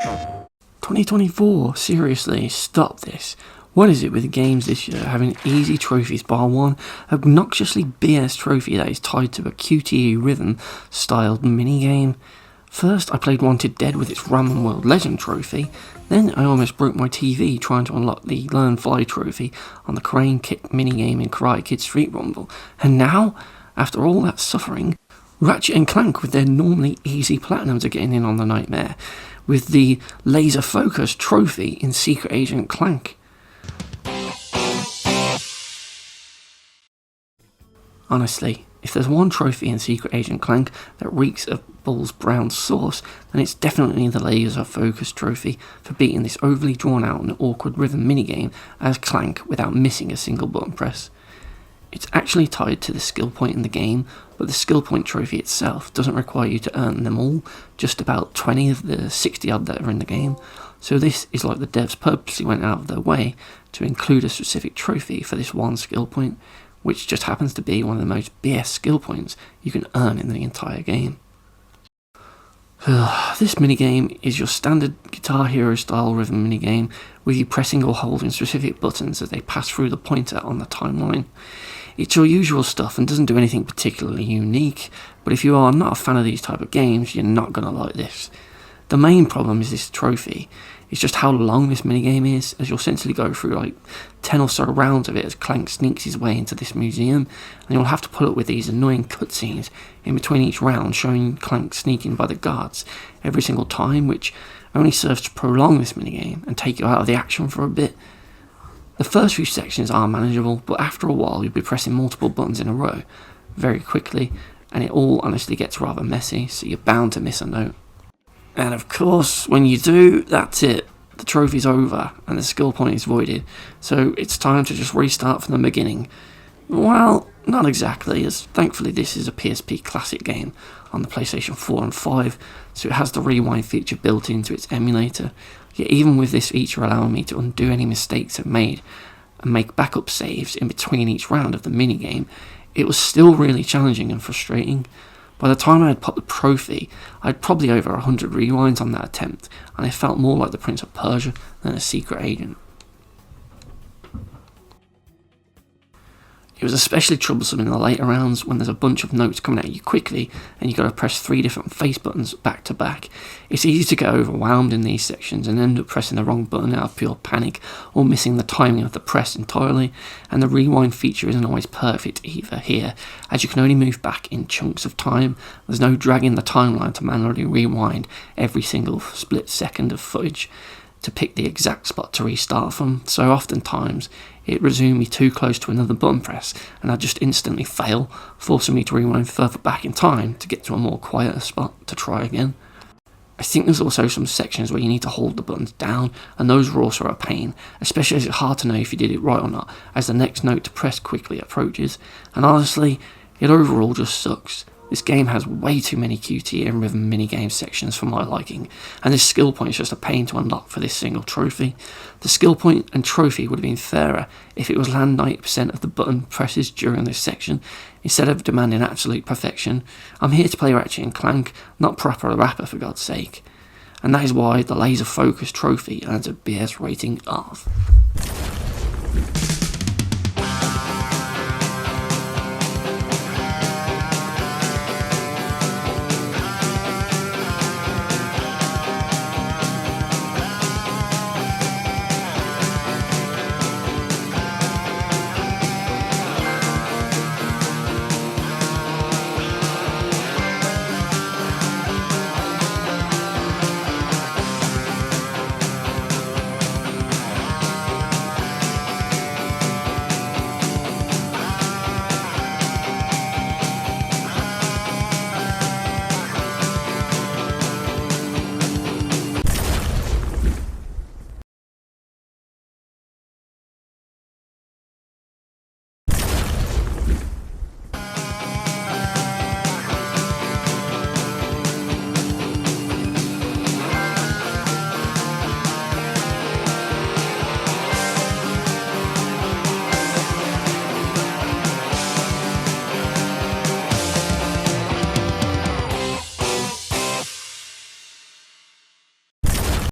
2024, seriously, stop this. What is it with games this year having easy trophies bar one obnoxiously BS trophy that is tied to a QTE rhythm styled minigame? First I played Wanted Dead with its Random World Legend trophy, then I almost broke my TV trying to unlock the Learn Fly trophy on the Crane Kick minigame in Karate Kid Street Rumble, and now, after all that suffering, Ratchet and Clank with their normally easy platinums are getting in on the nightmare, with the Laser Focus trophy in Secret Agent Clank. Honestly, if there's one trophy in Secret Agent Clank that reeks of Bull's brown sauce, then it's definitely the Laser Focus trophy for beating this overly drawn out and awkward rhythm minigame as Clank without missing a single button press. It's actually tied to the skill point in the game, but the skill point trophy itself doesn't require you to earn them all, just about 20 of the 60 odd that are in the game. So this is like the devs purposely went out of their way to include a specific trophy for this one skill point, which just happens to be one of the most BS skill points you can earn in the entire game. This minigame is your standard Guitar Hero style rhythm minigame, with you pressing or holding specific buttons as they pass through the pointer on the timeline. It's your usual stuff and doesn't do anything particularly unique, but if you are not a fan of these type of games, you're not going to like this. The main problem is this trophy. It's just how long this minigame is, as you'll essentially go through like 10 or so rounds of it as Clank sneaks his way into this museum, and you'll have to put up with these annoying cutscenes in between each round showing Clank sneaking by the guards every single time, which only serves to prolong this minigame and take you out of the action for a bit. The first few sections are manageable, but after a while you'll be pressing multiple buttons in a row very quickly, and it all honestly gets rather messy, so you're bound to miss a note. And of course, when you do, that's it. The trophy's over, and the skill point is voided, so it's time to just restart from the beginning. Well, not exactly, as thankfully this is a PSP classic game on the PlayStation 4 and 5, so it has the rewind feature built into its emulator. Yet even with this feature allowing me to undo any mistakes I've made and make backup saves in between each round of the minigame, it was still really challenging and frustrating. By the time I had popped the trophy, I had probably over 100 rewinds on that attempt, and I felt more like the Prince of Persia than a secret agent. It was especially troublesome in the later rounds when there's a bunch of notes coming at you quickly and you've got to press 3 different face buttons back to back. It's easy to get overwhelmed in these sections and end up pressing the wrong button out of pure panic or missing the timing of the press entirely, and the rewind feature isn't always perfect either here, as you can only move back in chunks of time. There's no dragging the timeline to manually rewind every single split second of footage to pick the exact spot to restart from, so oftentimes it resumed me too close to another button press and I'd just instantly fail, forcing me to rewind further back in time to get to a more quieter spot to try again. I think there's also some sections where you need to hold the buttons down, and those were also a pain, especially as it's hard to know if you did it right or not as the next note to press quickly approaches, and honestly, it overall just sucks. This game has way too many QT and rhythm minigame sections for my liking, and this skill point is just a pain to unlock for this single trophy. The skill point and trophy would have been fairer if it was land 90% of the button presses during this section, instead of demanding absolute perfection. I'm here to play Ratchet and Clank, not proper rapper for God's sake. And that is why the Laser Focus trophy earns a BS rating of